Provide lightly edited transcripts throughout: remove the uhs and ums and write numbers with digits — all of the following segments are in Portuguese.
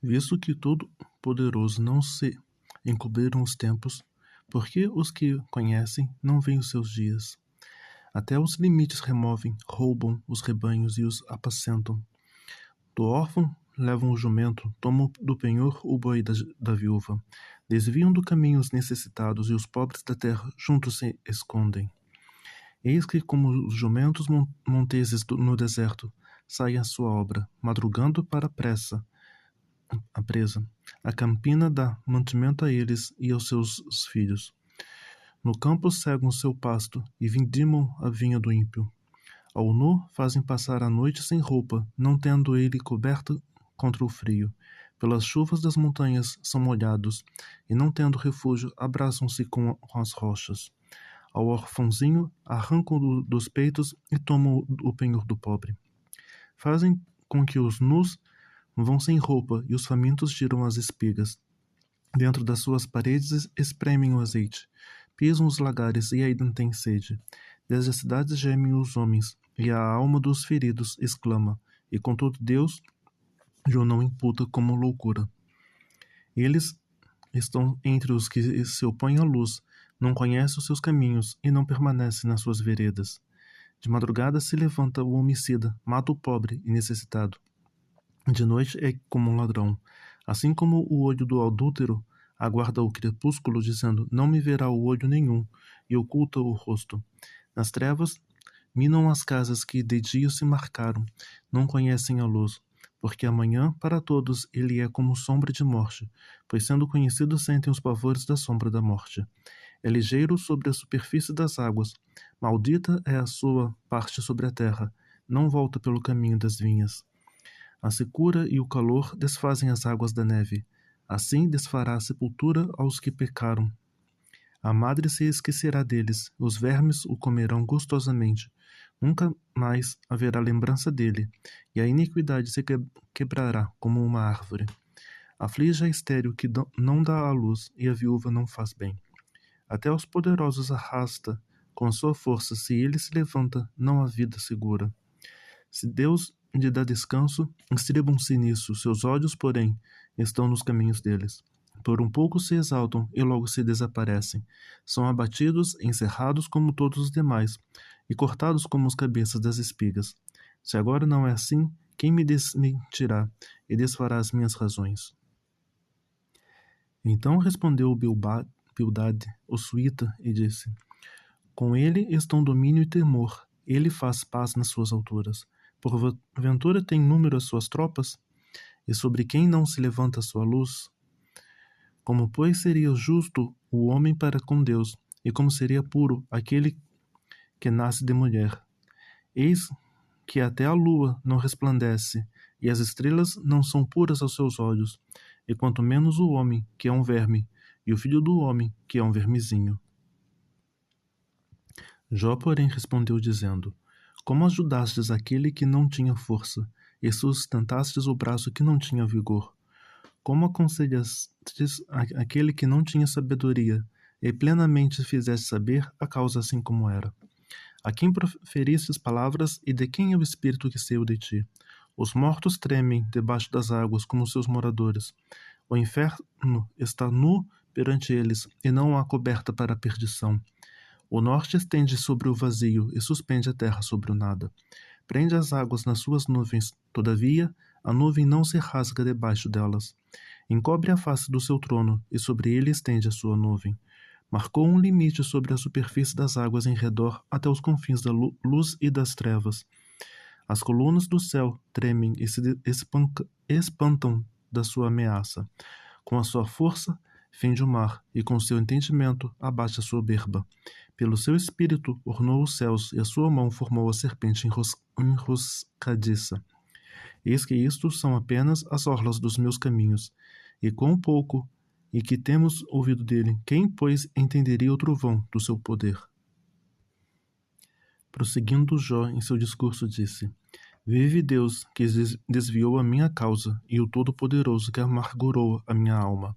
Visto que Todo-Poderoso não se encobriram os tempos, porque os que conhecem não veem os seus dias. Até os limites removem, roubam os rebanhos e os apacentam. Do órfão levam o jumento, tomam do penhor o boi da viúva. Desviam do caminho os necessitados e os pobres da terra juntos se escondem. Eis que, como os jumentos monteses no deserto, saem a sua obra, madrugando para a presa. A campina dá mantimento a eles e aos seus filhos. No campo cegam o seu pasto e vindimam a vinha do ímpio. Ao nu fazem passar a noite sem roupa, não tendo ele coberta contra o frio. Pelas chuvas das montanhas são molhados, e não tendo refúgio, abraçam-se com as rochas. Ao orfãozinho arrancam dos peitos e tomam o penhor do pobre. Fazem com que os nus vão sem roupa e os famintos tiram as espigas. Dentro das suas paredes espremem o azeite. Pisam os lagares e ainda têm sede. Desde as cidades gemem os homens, e a alma dos feridos exclama, e contudo Deus o não imputa como loucura. Eles estão entre os que se opõem à luz, não conhecem os seus caminhos e não permanecem nas suas veredas. De madrugada se levanta o homicida, mata o pobre e necessitado. De noite é como um ladrão. Assim como o olho do adúltero aguarda o crepúsculo, dizendo, não me verá o olho nenhum, e oculta o rosto. Nas trevas, minam as casas que de dia se marcaram, não conhecem a luz, porque amanhã, para todos, ele é como sombra de morte, pois sendo conhecidos sentem os pavores da sombra da morte. É ligeiro sobre a superfície das águas, maldita é a sua parte sobre a terra, não volta pelo caminho das vinhas. A secura e o calor desfazem as águas da neve, assim desfará a sepultura aos que pecaram. A madre se esquecerá deles, os vermes o comerão gostosamente. Nunca mais haverá lembrança dele, e a iniquidade se quebrará como uma árvore. Aflige a estéril que não dá à luz, e a viúva não faz bem. Até os poderosos arrasta com a sua força, se ele se levanta, não há vida segura. Se Deus lhe dá descanso, estribam-se nisso, seus olhos, porém, estão nos caminhos deles. Por um pouco se exaltam e logo se desaparecem. São abatidos, encerrados como todos os demais, e cortados como as cabeças das espigas. Se agora não é assim, quem me desmentirá e desfará as minhas razões? Então respondeu Bildade, o suíta, e disse, com ele estão domínio e temor, ele faz paz nas suas alturas. Porventura tem número as suas tropas? E sobre quem não se levanta a sua luz? Como, pois, seria justo o homem para com Deus, e como seria puro aquele que nasce de mulher? Eis que até a lua não resplandece, e as estrelas não são puras aos seus olhos, e quanto menos o homem, que é um verme, e o filho do homem, que é um vermezinho. Jó, porém, respondeu dizendo, como ajudastes aquele que não tinha força, e sustentastes o braço que não tinha vigor? Como aconselhastes aquele que não tinha sabedoria, e plenamente fizeste saber a causa assim como era? A quem proferistes palavras, e de quem é o espírito que saiu de ti? Os mortos tremem debaixo das águas como seus moradores. O inferno está nu perante eles, e não há coberta para a perdição. O norte estende sobre o vazio e suspende a terra sobre o nada. Prende as águas nas suas nuvens, todavia, a nuvem não se rasga debaixo delas. Encobre a face do seu trono, e sobre ele estende a sua nuvem. Marcou um limite sobre a superfície das águas em redor até os confins da luz e das trevas. As colunas do céu tremem e se espantam da sua ameaça. Com a sua força, fende o mar, e com seu entendimento abate a soberba. Pelo seu espírito ornou os céus, e a sua mão formou a serpente enroscadiça. Eis que isto são apenas as orlas dos meus caminhos, e quão pouco, e que temos ouvido dele, quem, pois, entenderia o trovão do seu poder? Prosseguindo Jó em seu discurso, disse, vive Deus, que desviou a minha causa, e o Todo-Poderoso, que amargurou a minha alma,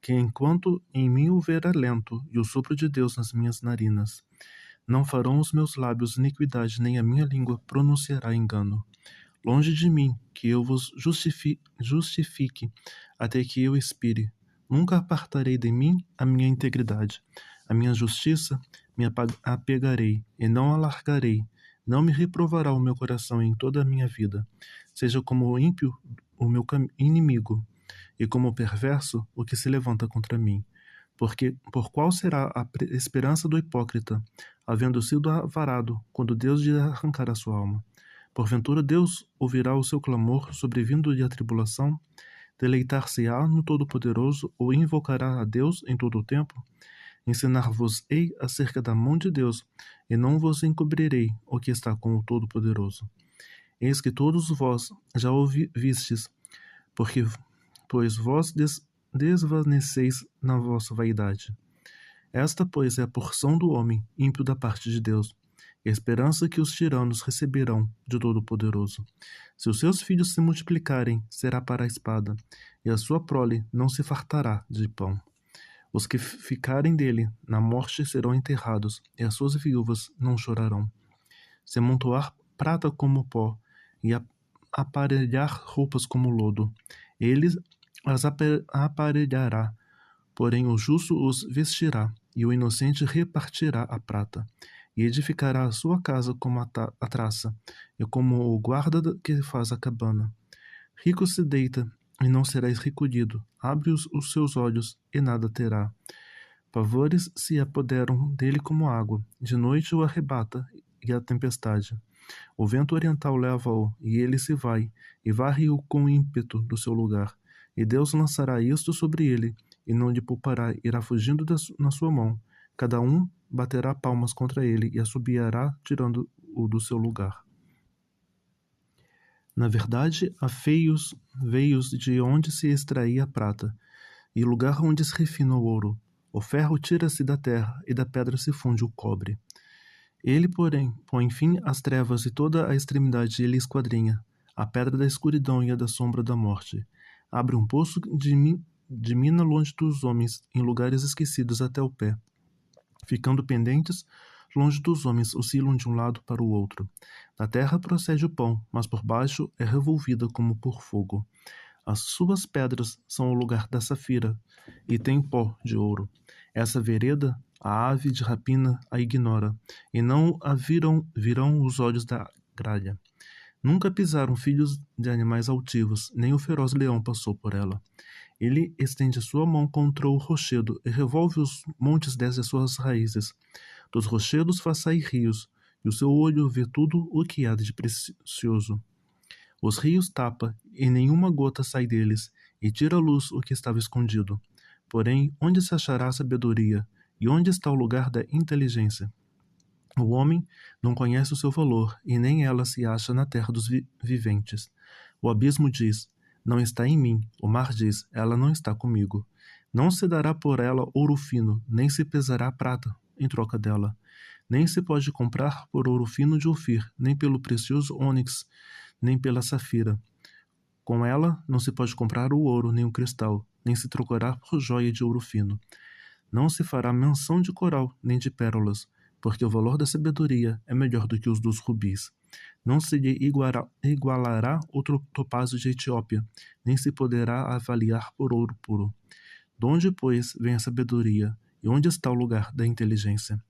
que enquanto em mim houver alento, e o sopro de Deus nas minhas narinas, não farão os meus lábios iniquidade, nem a minha língua pronunciará engano. Longe de mim que eu vos justifique até que eu expire. Nunca apartarei de mim a minha integridade. A minha justiça me apegarei e não alargarei. Não me reprovará o meu coração em toda a minha vida. Seja como o ímpio o meu inimigo, e como o perverso o que se levanta contra mim. Porque por qual será a esperança do hipócrita, havendo sido avarado, quando Deus lhe arrancar a sua alma? Porventura Deus ouvirá o seu clamor sobrevindo de a tribulação? Deleitar-se-á no Todo-Poderoso ou invocará a Deus em todo o tempo? Ensinar-vos-ei acerca da mão de Deus, e não vos encobrirei o que está com o Todo-Poderoso. Eis que todos vós já ouvistes, pois vós desvaneceis na vossa vaidade. Esta, pois, é a porção do homem ímpio da parte de Deus, e a esperança que os tiranos receberão de Todo-Poderoso. Se os seus filhos se multiplicarem, será para a espada, e a sua prole não se fartará de pão. Os que ficarem dele na morte serão enterrados, e as suas viúvas não chorarão. Se amontoar prata como pó, e aparelhar roupas como lodo, ele as aparelhará, porém o justo os vestirá, e o inocente repartirá a prata, e edificará a sua casa como a traça, e como o guarda que faz a cabana. Rico se deita, e não será recolhido, abre os seus olhos, e nada terá. Pavores se apoderam dele como água, de noite o arrebata, e a tempestade. O vento oriental leva-o, e ele se vai, e varre-o com ímpeto do seu lugar. E Deus lançará isto sobre ele, e não lhe poupará, irá fugindo na sua mão. Cada um baterá palmas contra ele, e assobiará, tirando-o do seu lugar. Na verdade, há veios de onde se extraía a prata, e lugar onde se refina o ouro. O ferro tira-se da terra, e da pedra se funde o cobre. Ele, porém, põe fim às trevas e toda a extremidade ele esquadrinha, a pedra da escuridão e a da sombra da morte. Abre um poço de mina longe dos homens, em lugares esquecidos até o pé. Ficando pendentes, longe dos homens, oscilam de um lado para o outro. Da terra procede o pão, mas por baixo é revolvida como por fogo. As suas pedras são o lugar da safira, e tem pó de ouro. Essa vereda, a ave de rapina a ignora, e não a virão os olhos da gralha. Nunca pisaram filhos de animais altivos, nem o feroz leão passou por ela. Ele estende sua mão contra o rochedo e revolve os montes desde as suas raízes. Dos rochedos faz sair rios, e o seu olho vê tudo o que há de precioso. Os rios tapa, e nenhuma gota sai deles, e tira à luz o que estava escondido. Porém, onde se achará a sabedoria, e onde está o lugar da inteligência? O homem não conhece o seu valor, e nem ela se acha na terra dos viventes. O abismo diz, não está em mim. O mar diz, ela não está comigo. Não se dará por ela ouro fino, nem se pesará prata em troca dela. Nem se pode comprar por ouro fino de Ofir, nem pelo precioso ônix, nem pela safira. Com ela não se pode comprar o ouro, nem o cristal, nem se trocará por joia de ouro fino. Não se fará menção de coral, nem de pérolas, porque o valor da sabedoria é melhor do que os dos rubis. Não se lhe igualará outro topázio de Etiópia, nem se poderá avaliar por ouro puro. De onde, pois, vem a sabedoria, e onde está o lugar da inteligência?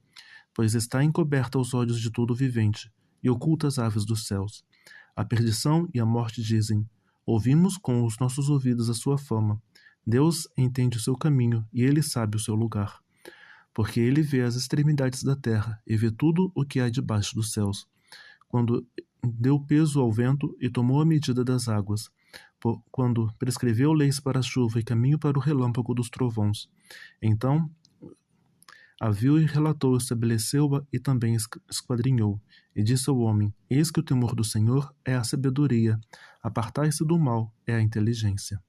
Pois está encoberta aos olhos de todo vivente, e oculta às aves dos céus. A perdição e a morte dizem, ouvimos com os nossos ouvidos a sua fama. Deus entende o seu caminho, e ele sabe o seu lugar. Porque ele vê as extremidades da terra, e vê tudo o que há debaixo dos céus. Quando deu peso ao vento e tomou a medida das águas, quando prescreveu leis para a chuva e caminho para o relâmpago dos trovões. Então a viu e relatou, estabeleceu-a e também esquadrinhou. E disse ao homem, eis que o temor do Senhor é a sabedoria, apartai-se do mal é a inteligência.